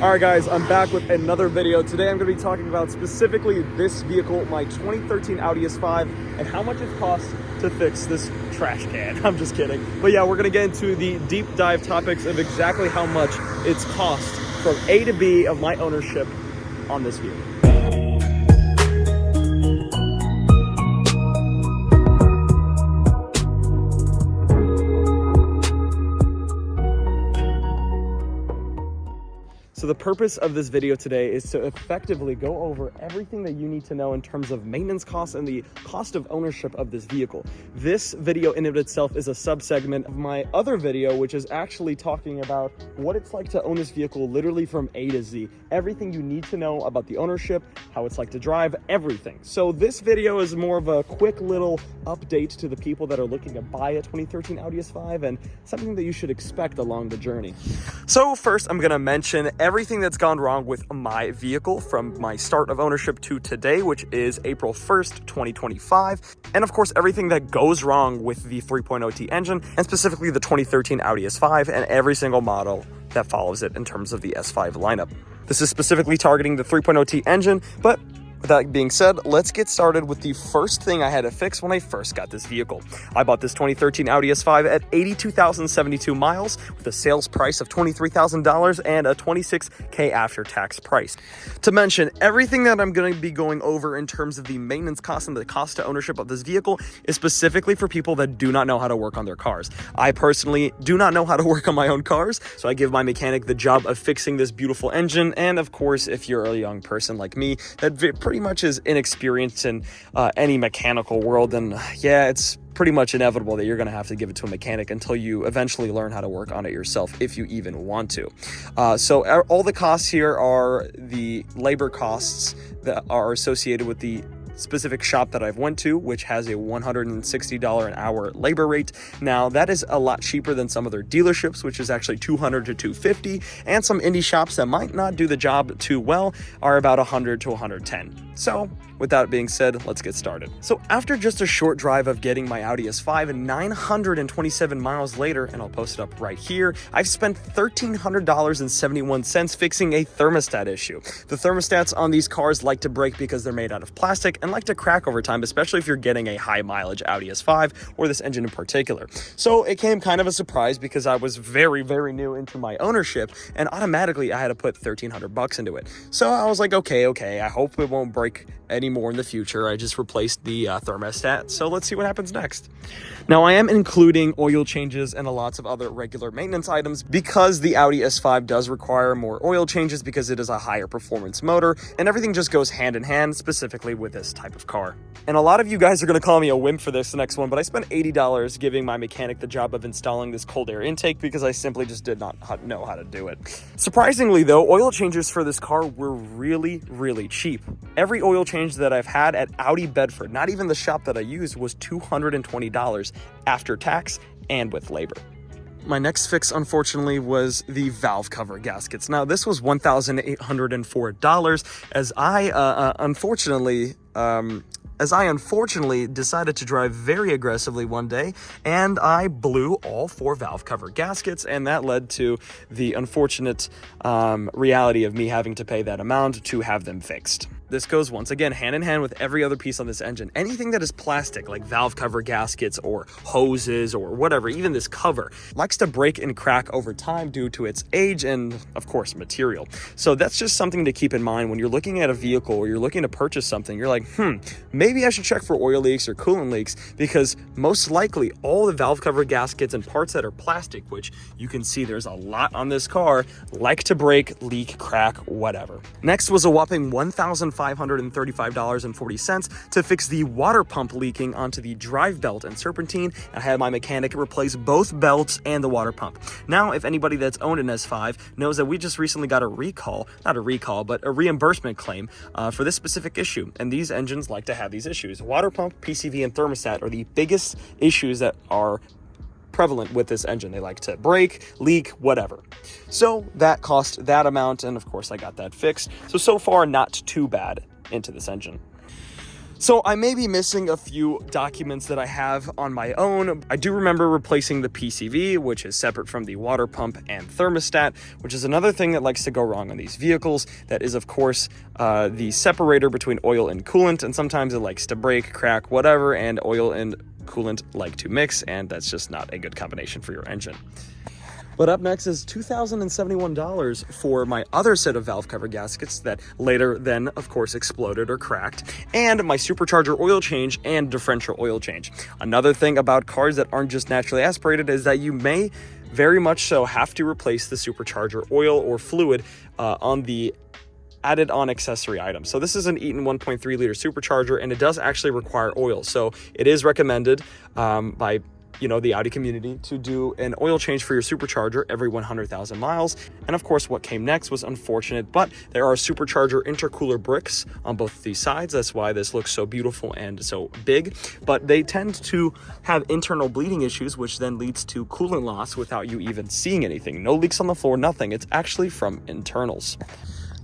All right guys, I'm back with another video. Today I'm going to be talking about specifically this vehicle, my 2013 Audi S5, and how much it costs to fix this trash can. I'm just kidding. But yeah, we're going to get into the deep dive topics of exactly how much it's cost from A to B of my ownership on this vehicle. So the purpose of this video today is to effectively go over everything that you need to know in terms of maintenance costs and the cost of ownership of this vehicle. This video in and of itself is a subsegment of my other video, which is actually talking about what it's like to own this vehicle literally from A to Z. Everything you need to know about the ownership, how it's like to drive, everything. So this video is more of a quick little update to the people that are looking to buy a 2013 Audi S5 and something that you should expect along the journey. So first, I'm going to mention everything that's gone wrong with my vehicle from my start of ownership to today, which is April 1st, 2025. And of course, everything that goes wrong with the 3.0T engine, and specifically the 2013 Audi S5 and every single model that follows it in terms of the S5 lineup. This is specifically targeting the 3.0T engine, but with that being said, let's get started with the first thing I had to fix when I first got this vehicle. I bought this 2013 Audi S5 at 82,072 miles with a sales price of $23,000 and a $26K after-tax price. To mention, everything that I'm going to be going over in terms of the maintenance costs and the cost to ownership of this vehicle is specifically for people that do not know how to work on their cars. I personally do not know how to work on my own cars, so I give my mechanic the job of fixing this beautiful engine. And of course, if you're a young person like me that pretty much is inexperienced in any mechanical world, then yeah, it's pretty much inevitable that you're going to have to give it to a mechanic until you eventually learn how to work on it yourself, if you even want to. So all the costs here are the labor costs that are associated with the specific shop that I've went to, which has a $160 an hour labor rate. Now that is a lot cheaper than some other dealerships, which is actually $200 to $250, and some indie shops that might not do the job too well are about $100 to $110. So with that being said, let's get started. So after just a short drive of getting my Audi S5 and 927 miles later, and I'll post it up right here, I've spent $1,300.71 fixing a thermostat issue. The thermostats on these cars like to break because they're made out of plastic and like to crack over time, especially if you're getting a high mileage Audi S5 or this engine in particular. So it came kind of a surprise because I was very, very new into my ownership, and automatically I had to put $1,300 into it. So I was like, okay, I hope it won't break anymore in the future. I just replaced the thermostat, so let's see what happens next. Now I am including oil changes and lots of other regular maintenance items because the Audi S5 does require more oil changes because it is a higher performance motor, and everything just goes hand in hand, specifically with this type of car. And a lot of you guys are going to call me a wimp for this next one, but I spent $80 giving my mechanic the job of installing this cold air intake because I simply just did not know how to do it. Surprisingly though, oil changes for this car were really, really cheap. Every oil change that I've had at Audi Bedford, not even the shop that I used, was $220 after tax and with labor. My next fix, unfortunately, was the valve cover gaskets. Now, this was $1,804 as I unfortunately decided to drive very aggressively one day, and I blew all 4 valve cover gaskets, and that led to the unfortunate reality of me having to pay that amount to have them fixed. This goes once again hand in hand with every other piece on this engine. Anything that is plastic, like valve cover gaskets or hoses or whatever, even this cover, likes to break and crack over time due to its age and, of course, material. So that's just something to keep in mind when you're looking at a vehicle or you're looking to purchase something. You're like, maybe I should check for oil leaks or coolant leaks, because most likely all the valve cover gaskets and parts that are plastic, which you can see there's a lot on this car, like to break, leak, crack, whatever. Next was a whopping $1,535.40 to fix the water pump leaking onto the drive belt and serpentine. I had my mechanic replace both belts and the water pump. Now, if anybody that's owned an S5 knows that we just recently got a reimbursement claim for this specific issue, and these engines like to have these issues. Water pump, PCV, and thermostat are the biggest issues that are prevalent with this engine. They like to break, leak, whatever. So that cost that amount, and of course I got that fixed. So far not too bad into this engine. So I may be missing a few documents that I have on my own. I do remember replacing the PCV, which is separate from the water pump and thermostat, which is another thing that likes to go wrong on these vehicles. That is, of course, the separator between oil and coolant, and sometimes it likes to break, crack, whatever, and oil and coolant like to mix, and that's just not a good combination for your engine. But up next is $2,071 for my other set of valve cover gaskets that later then, of course, exploded or cracked, and my supercharger oil change and differential oil change. Another thing about cars that aren't just naturally aspirated is that you may very much so have to replace the supercharger oil or fluid on the added on accessory items. So this is an Eaton 1.3 liter supercharger, and it does actually require oil. So it is recommended by the Audi community to do an oil change for your supercharger every 100,000 miles. And of course, what came next was unfortunate, but there are supercharger intercooler bricks on both these sides. That's why this looks so beautiful and so big, but they tend to have internal bleeding issues, which then leads to coolant loss without you even seeing anything. No leaks on the floor, nothing. It's actually from internals.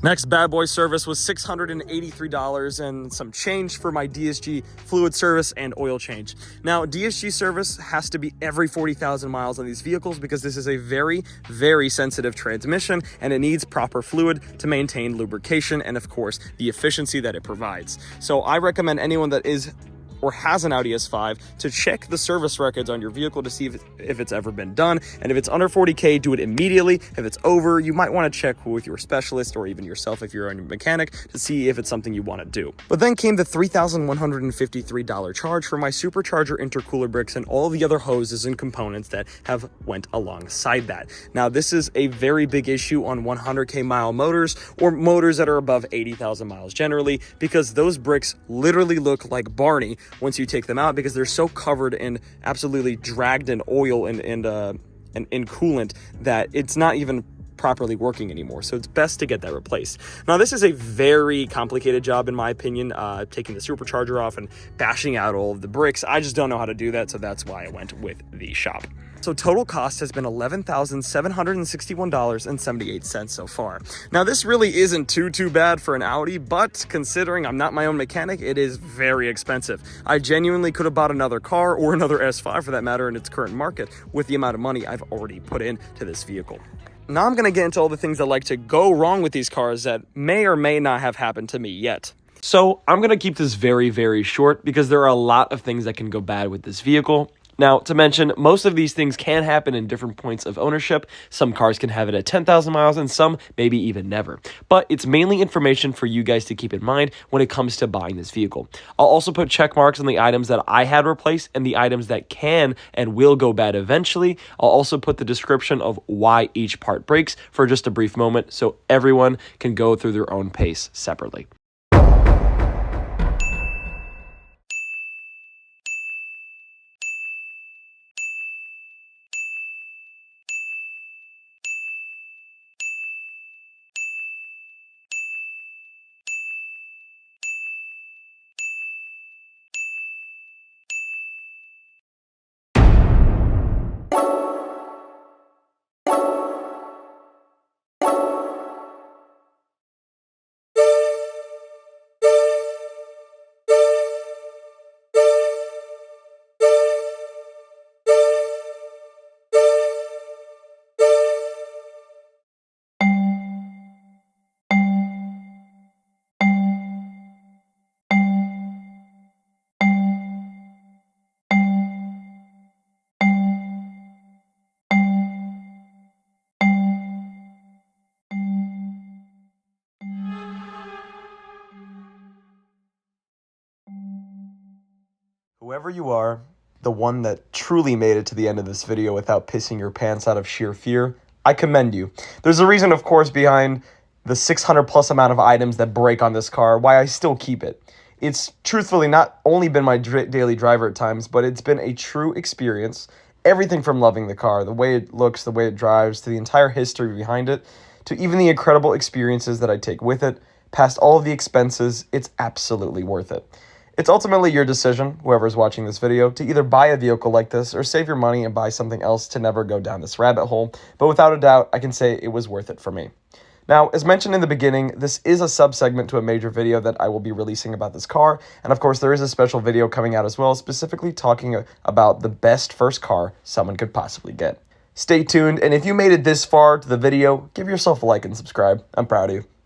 Next bad boy service was $683 and some change for my DSG fluid service and oil change. Now, DSG service has to be every 40,000 miles on these vehicles because this is a very, very sensitive transmission and it needs proper fluid to maintain lubrication and, of course, the efficiency that it provides. So I recommend anyone that is or has an Audi S5 to check the service records on your vehicle to see if it's ever been done. And if it's under 40K, do it immediately. If it's over, you might want to check with your specialist or even yourself if you're a mechanic to see if it's something you want to do. But then came the $3,153 charge for my supercharger intercooler bricks and all the other hoses and components that have went alongside that. Now, this is a very big issue on 100K mile motors or motors that are above 80,000 miles generally, because those bricks literally look like Barney once you take them out because they're so covered in absolutely dragged in oil and in coolant that it's not even properly working anymore. So it's best to get that replaced. Now, this is a very complicated job in my opinion, taking the supercharger off and bashing out all of the bricks. I just don't know how to do that, so that's why I went with the shop. So total cost has been $11,761.78 so far. Now, this really isn't too bad for an Audi, but considering I'm not my own mechanic, it is very expensive. I genuinely could have bought another car or another S5 for that matter in its current market with the amount of money I've already put into this vehicle. Now I'm going to get into all the things that like to go wrong with these cars that may or may not have happened to me yet. So I'm going to keep this very, very short because there are a lot of things that can go bad with this vehicle. Now, to mention, most of these things can happen in different points of ownership. Some cars can have it at 10,000 miles and some maybe even never. But it's mainly information for you guys to keep in mind when it comes to buying this vehicle. I'll also put check marks on the items that I had replaced and the items that can and will go bad eventually. I'll also put the description of why each part breaks for just a brief moment so everyone can go through their own pace separately. Whoever you are, the one that truly made it to the end of this video without pissing your pants out of sheer fear, I commend you. There's a reason, of course, behind the 600 plus amount of items that break on this car, why I still keep it. It's truthfully not only been my daily driver at times, but it's been a true experience. Everything from loving the car, the way it looks, the way it drives, to the entire history behind it, to even the incredible experiences that I take with it, past all of the expenses, it's absolutely worth it. It's ultimately your decision, whoever's watching this video, to either buy a vehicle like this or save your money and buy something else to never go down this rabbit hole. But without a doubt, I can say it was worth it for me. Now, as mentioned in the beginning, this is a sub-segment to a major video that I will be releasing about this car, and of course there is a special video coming out as well, specifically talking about the best first car someone could possibly get. Stay tuned, and if you made it this far to the video, give yourself a like and subscribe. I'm proud of you.